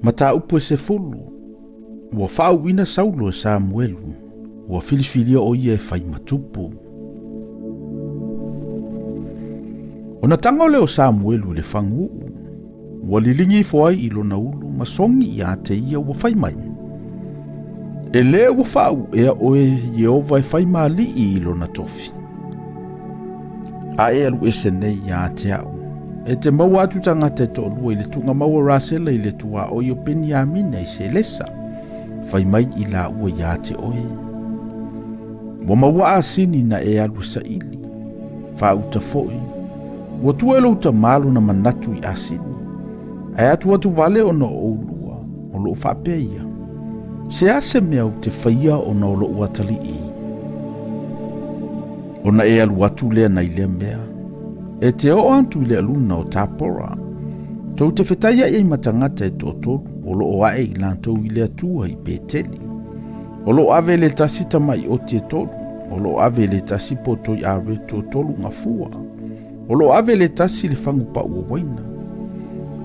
Mata upu se fulu, ua whaauina Saulo e Samuelu, ua filifilia o ia e whai matupu. Ona tanga o leo Samuelu le whangu, ua lilingi i foai i lona ulu, masongi i a te ia ua whai mai. E le ua whaau ea oe Yehova e whai maali i lona tofi. A e alu ese nei i a te au. E te mau atu tangata e to'olua i le tunga maua rasela i le tua o io Benjamina i se lesa. Whai mai i la ua i a te oe. Wa maua a sini na e alu sa ili. Wha uta foi. Wa tuelo uta malu na manatu i a sini. Ai atu atu vale o na oulua. O lo whapea ia. Se ase mea u te whaia o na o lo uatali i. O na e alu atu lea na i lea mea. E te o antu i le aluna o tāpora. Tau te whetaia i matangata e tōtoro, o lo o ae i lantou i le atua i Beteli. O lo ave le tasi tamai o te tolu, o lo ave le tasi poto i awe tōtolu ngā fua. O lo ave le tasi le whangu pa ua waina.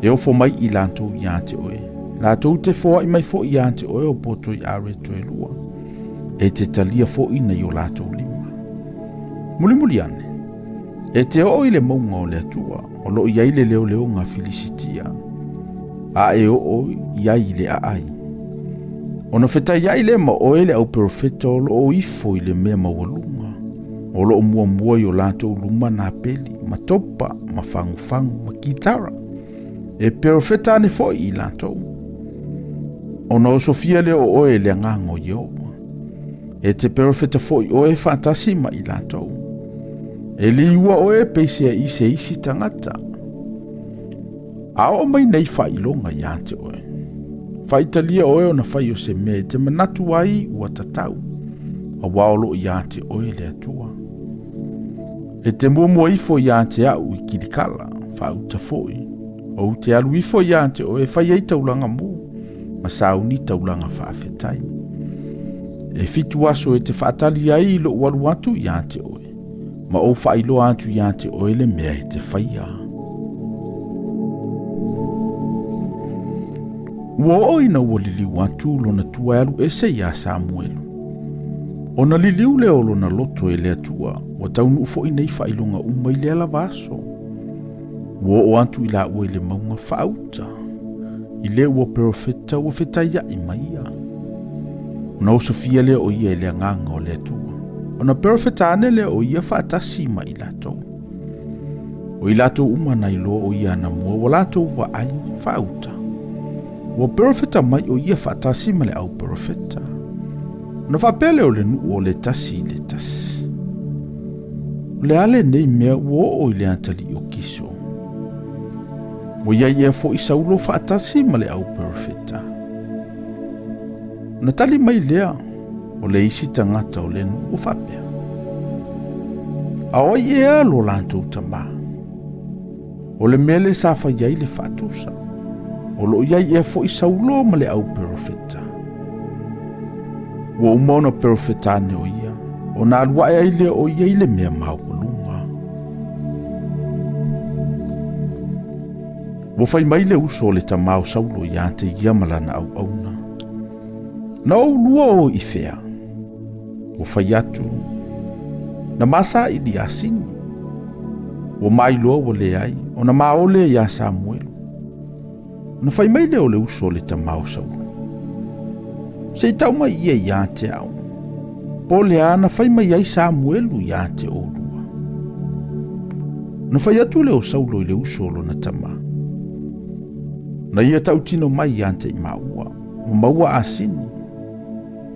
E ofo mai i lantou i ante oe. Lantou te foa i mai fo i ante oe o poto i awe toe lua. E te talia fo i na i o lantou lima. Muli ane. E te o i le maunga o le atua, o lo iai le leo ngā Filisitia. A e o iai le aai. O na wheta iai le ma oe le au profeta o lo o ifo i le mea mawalunga. O lo o mua i o lantou luma na peli, ma topa, ma fangu, ma kitara. E profeta ane fo i lantou. O na o Sofia le o oe le ngango i o. E te profeta fo i oe fantasima i lantou. E liua oe peisea i se isi tangata. A o mai nei whailonga i ante oe. Faitalia oe o na whai o se mea te manatu ai ua tatau. A waolo i ante oe le atua. E te mua ifo i ante au i kirikala, whauta foi. O te alu ifo i ante oe whai ei taulanga mu, ma sauni taulanga whaafetai. E fitu aso e te whaatali ai lo walu atu i ante oe. Ma o whailo atu i ante oe le mea e te whaia. Ua oina ua liliu atu lona tua alu ese i a Samuelu. O na liliu leo lona loto e le atua, ua taunu ufo i nei whailonga uma i le ala vaso. Ua o atu i la ua i le maunga whauta. I le ua profeta ua whetaia i maia. Na o Sofia leo o ia i le nganga o le atua. O na profeta ane leo o ia whaatasi ma i lato. O i lato umana i lo o ia na mua, o lato wa ai whauta. O profeta mai o ia whaatasi ma le au profeta. Na whapele o le nu o le tasi. O le ale nei mea uo o i le antali o kiso. O ia ia fo i Saulo whaatasi ma le au profeta. Na tali mai lea, o le isi tangata o le nu o whapea. A oi ea lo lantou tama. O le mele sa whaiai le whatusa. O lo iai ea fo i Saulo ma le au profeta. Ua umauna profeta ane o ia. O na alua ea ile o ia ile mea maulunga. Ua whai mai le uso o le tamao Saulo i ante ia malana au auna. Na o lua o i fea. Ua whai atu. Na masa i di asini. Ua mai loa o le ai. O na maole i a Samuelu. Na whai mai le o le uso o le tamao Saulo. Se tau mai ia i ante au. Po le ana whai mai ai Samuelu i ante o lua. Na whai atu le o Saulo i le uso o na tama. Na ia tau tino mai i ante i maua. O maua asini.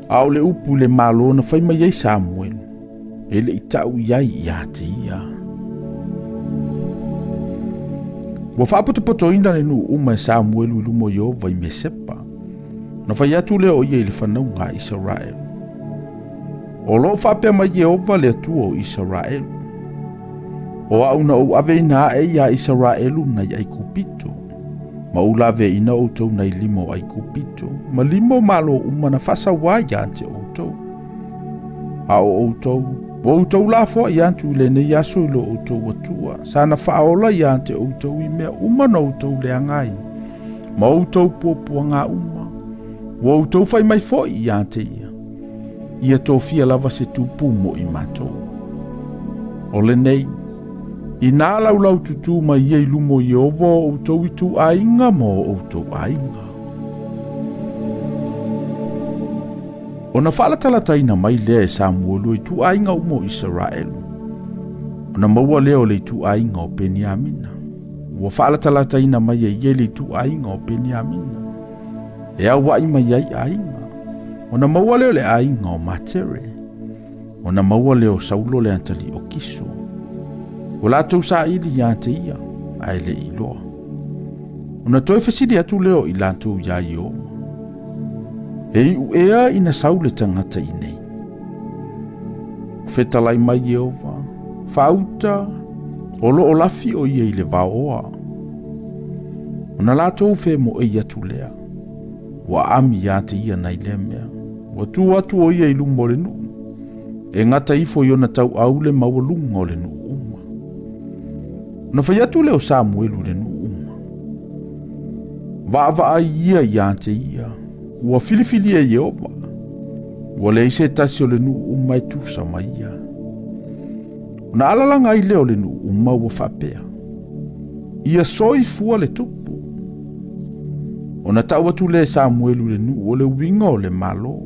Au le upu le malo na whai mai ai Samuelu. E le itau iai i ate ia. Wa whapato inda le nu uma e Samuelu i lumo Yehova i Mesepa. Na whai atu le o ia i le whanau ngā Israel. O lo whapea mai Yehova le atua o Israel. O au na o ave ina e ia Israelu na i kupito. Ma ula ave ina o tau na i limo ai kupito. Ma limo malo uma na whasa wai ante o tau. A o tau. O tau la fo i antu le ne yaso i lo o tau atua. Sana whaola i ante o tau i mea uma na o tau le angai. Ma outou puapua ngā uma. Wa outou fai mai foi ia te ia. Ia tō fia lava se tūpū mo i mātou. Ole nei, i nā lau tutu mai ia i lumo i ovo outou i tu ainga mo outou ainga. Ona whalatalataina mai lea e Samuelu i tu ainga umo Israelu. Ona maua leo le tu ainga o Peniamina. Ua whalatalataina mai e ia le tu ainga o Peniamina. E au wai mai ai ainga. Ona maua leo le ainga o Matere. Ona maua leo Saulo le antali o Kiso. O lātou sa ili ia te ia, ai le iloa. Ona toi fesiri atu leo i lātou ia i o. E u ea ina saule tangata i nei. Fetalai mai Jehova, fauta, olo o lafi o ia i le vaoa. Ona lātou fe mo e atu lea. Wa ami ia te ia nai le mea. Wa tu atu o ia i lumo le nuu. E ngata ifo i ona tau au le mawalunga o le nuu uma. Na whai atu leo Samuelu le nuu uma. Vaava ai ia te ia. Ua filifili e Jehova. Ua le ise tasi o le nuu uma e tusa mai ia. Na alalanga ai leo le nuu uma ua whapea. Ia soi fua le tupu. Ona tau atu le Samuelu le nuu o le winga o le malo.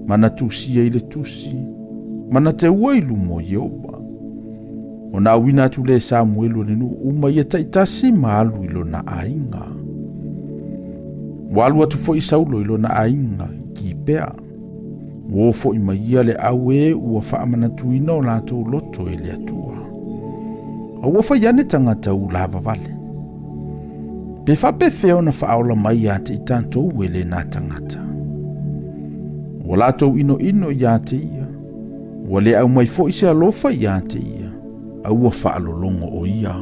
Mana tusi e le tusi. Mana te ua ilu mo Jehova. Ona awina atu le Samuelu le nuu uma ia taitasi maalu ilo na ainga. Walu atu fo i Saulo ilo na ainga ki pea. Wo fo i maia le awe ua whaamana tuina o lātou loto e le atua. A ua whaiane tangata u lava vale. Pe whape feo na whaola mai a te i tantou wele nā tangata. Wa lātou ino ia te ia. Wa le au mai fo i se alofa ia te ia. A ua whaalolongo o ia.